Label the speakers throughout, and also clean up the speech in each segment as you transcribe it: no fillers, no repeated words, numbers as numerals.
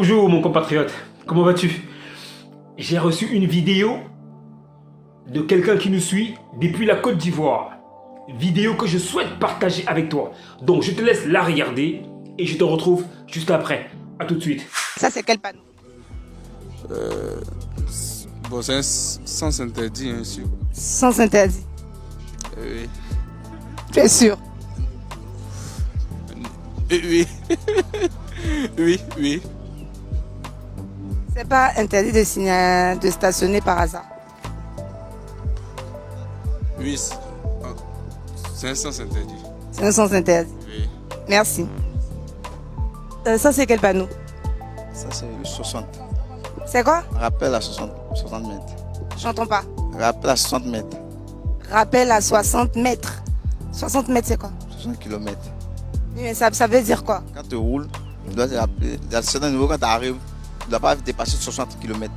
Speaker 1: Bonjour mon compatriote, comment vas-tu? J'ai reçu une vidéo de quelqu'un qui nous suit depuis la Côte d'Ivoire. Vidéo que je souhaite partager avec toi. Donc je te laisse la regarder et je te retrouve juste après. A tout de suite.
Speaker 2: Ça c'est quel panneau?
Speaker 3: Bon, c'est un sens interdit, hein, sûr.
Speaker 2: Sens interdit.
Speaker 3: Oui.
Speaker 2: Tu es sûr?
Speaker 3: Oui. Oui.
Speaker 2: C'est pas interdit de stationner par hasard.
Speaker 3: Oui. C'est un sens interdit.
Speaker 2: C'est un sens interdit.
Speaker 3: Oui.
Speaker 2: Merci. Ça c'est quel panneau?
Speaker 4: Ça c'est le 60.
Speaker 2: C'est quoi?
Speaker 4: Rappel à 60 mètres.
Speaker 2: J'entends pas.
Speaker 4: Rappel à 60 mètres.
Speaker 2: Rappel à 60 mètres. 60 mètres c'est quoi?
Speaker 4: 60 km.
Speaker 2: Oui, mais ça veut dire quoi?
Speaker 4: Quand tu roules, tu dois te rappeler. À un certain niveau, quand tu arrives, tu ne dois pas dépasser 60 km.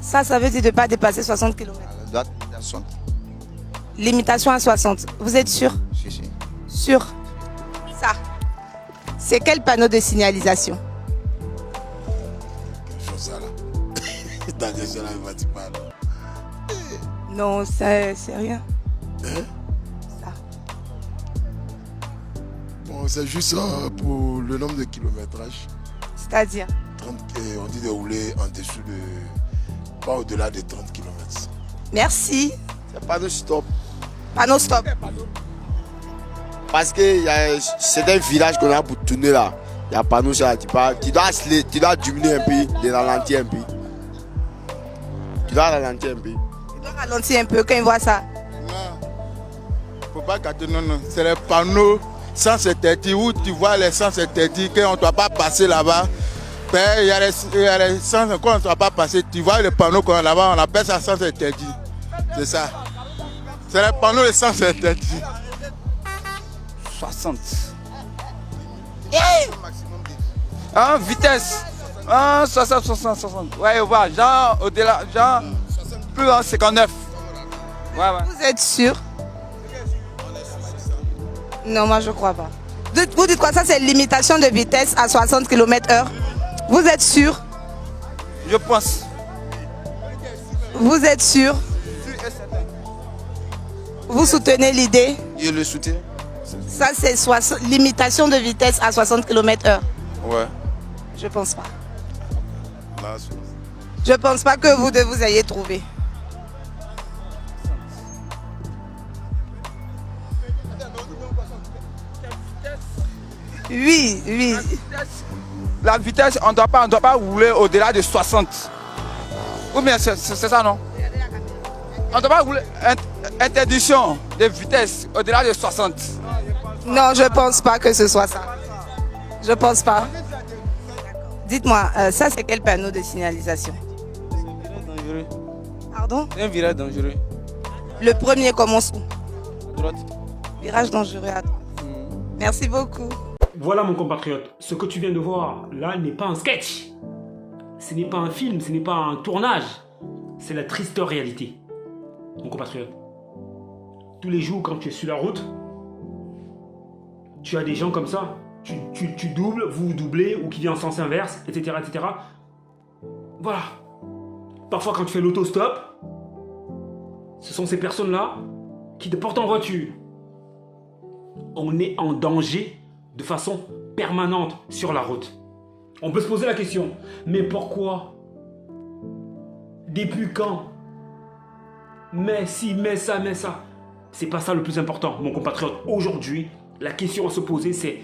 Speaker 2: Ça veut dire de ne pas dépasser 60 km.
Speaker 4: Tu dois être à 60.
Speaker 2: Limitation à 60. Vous êtes sûr?
Speaker 4: Si.
Speaker 2: Sûr. Ça. C'est quel panneau de signalisation?
Speaker 5: Ça là. Dans les gens là, il va te parler.
Speaker 2: Non, c'est rien.
Speaker 5: Hein?
Speaker 2: Ça.
Speaker 5: Bon, c'est juste pour le nombre de kilométrage.
Speaker 2: C'est-à-dire?
Speaker 5: 30, on dit de rouler en dessous de. Pas au-delà de 30 km.
Speaker 2: Merci.
Speaker 4: C'est pas de stop.
Speaker 2: Panneau stop.
Speaker 4: Parce que c'est un village qu'on a pour tourner là. Il y a pas nous ça. Tu dois diminuer un peu, de ralentir un peu. Tu dois ralentir un peu.
Speaker 2: Tu dois ralentir un peu quand il voit ça.
Speaker 5: Non. Faut pas gâter, non. C'est les panneaux sens interdit où tu vois les sens interdits qu'on ne doit pas passer là-bas. Il y a les sens qu'on ne doit pas passer. Tu vois les panneaux qu'on a là-bas, on appelle ça sens interdit. C'est ça. C'est les panneaux les sens interdits.
Speaker 6: 60. Vitesse. 60. Ouais, voilà. Genre, au-delà, genre, plus en 59. Ouais.
Speaker 2: Vous êtes sûr? Non, moi je crois pas. Vous dites quoi? Ça c'est limitation de vitesse à 60 km/h. Vous êtes sûr?
Speaker 6: Je pense.
Speaker 2: Vous êtes sûr? Vous soutenez l'idée?
Speaker 4: Je le soutiens.
Speaker 2: Ça c'est limitation de vitesse à 60 km/h.
Speaker 4: Ouais.
Speaker 2: Je pense pas.
Speaker 5: Là,
Speaker 2: Je pense pas que vous ayez trouvé. Oui.
Speaker 6: La vitesse, on ne doit pas rouler au-delà de 60. Ou bien c'est ça, non? On ne doit pas rouler. Interdiction de vitesse au-delà de 60.
Speaker 2: Non, je pense pas que ce soit ça. Je pense pas. Dites-moi, ça c'est quel panneau de signalisation?
Speaker 6: C'est un virage dangereux.
Speaker 2: Pardon?
Speaker 6: C'est un virage dangereux.
Speaker 2: Le premier commence où?
Speaker 6: À droite.
Speaker 2: Virage dangereux à droite. Merci beaucoup.
Speaker 1: Voilà mon compatriote, ce que tu viens de voir là n'est pas un sketch. Ce n'est pas un film, ce n'est pas un tournage. C'est la triste réalité. Mon compatriote. Tous les jours quand tu es sur la route, tu as des gens comme ça. Tu doubles, vous doublez, ou qui vient en sens inverse, etc. Voilà. Parfois quand tu fais l'autostop, ce sont ces personnes-là qui te portent en voiture. On est en danger de façon permanente sur la route. On peut se poser la question, mais pourquoi? Depuis quand? Mais si, mais ça. C'est pas ça le plus important, mon compatriote. Aujourd'hui, la question à se poser, c'est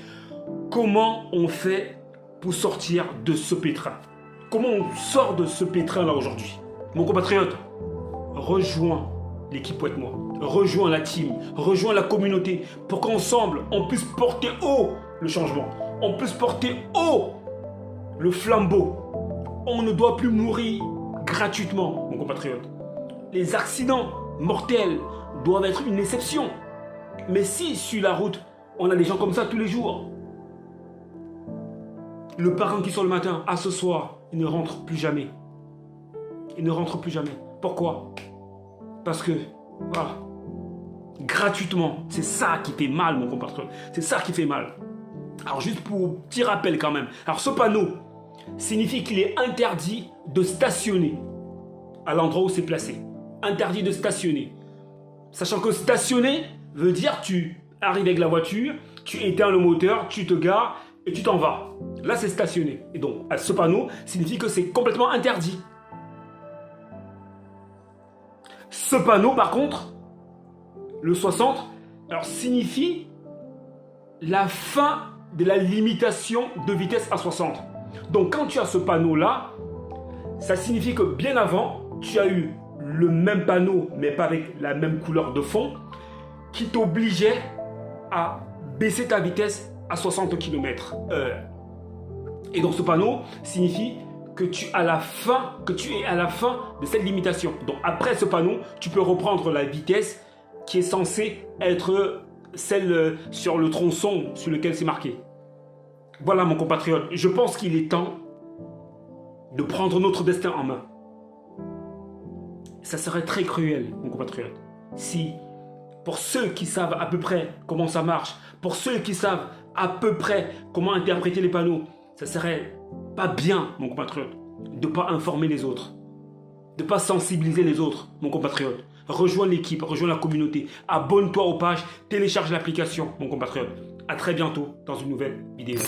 Speaker 1: comment on fait pour sortir de ce pétrin? Comment on sort de ce pétrin-là aujourd'hui? Mon compatriote, rejoins l'équipe Poète-moi, rejoins la team, rejoins la communauté pour qu'ensemble, on puisse porter haut le changement. On puisse porter haut le flambeau. On ne doit plus mourir gratuitement, mon compatriote. Les accidents mortels doivent être une exception. Mais si sur la route, on a des gens comme ça tous les jours, le parent qui sort le matin, à ce soir, il ne rentre plus jamais. Il ne rentre plus jamais. Pourquoi? Parce que, voilà, gratuitement, c'est ça qui fait mal, mon compatriote. C'est ça qui fait mal. Alors juste pour petit rappel quand même. Alors ce panneau, signifie qu'il est interdit de stationner à l'endroit où c'est placé. Interdit de stationner. Sachant que stationner veut dire tu arrives avec la voiture, tu éteins le moteur, tu te gares et tu t'en vas. Là, c'est stationner. Et donc, ce panneau signifie que c'est complètement interdit. Ce panneau, par contre, le 60, alors signifie la fin de la limitation de vitesse à 60. Donc, quand tu as ce panneau-là, ça signifie que bien avant, tu as eu le même panneau, mais pas avec la même couleur de fond, qui t'obligeait à baisser ta vitesse à 60 km/h. Et donc ce panneau signifie que tu es à la fin de cette limitation. Donc après ce panneau, tu peux reprendre la vitesse qui est censée être celle sur le tronçon sur lequel c'est marqué. Voilà mon compatriote, je pense qu'il est temps de prendre notre destin en main. Ça serait très cruel, mon compatriote, si pour ceux qui savent à peu près comment ça marche, pour ceux qui savent à peu près comment interpréter les panneaux, ça serait pas bien, mon compatriote, de ne pas informer les autres, de ne pas sensibiliser les autres, mon compatriote. Rejoins l'équipe, rejoins la communauté, abonne-toi aux pages, télécharge l'application, mon compatriote. À très bientôt dans une nouvelle vidéo.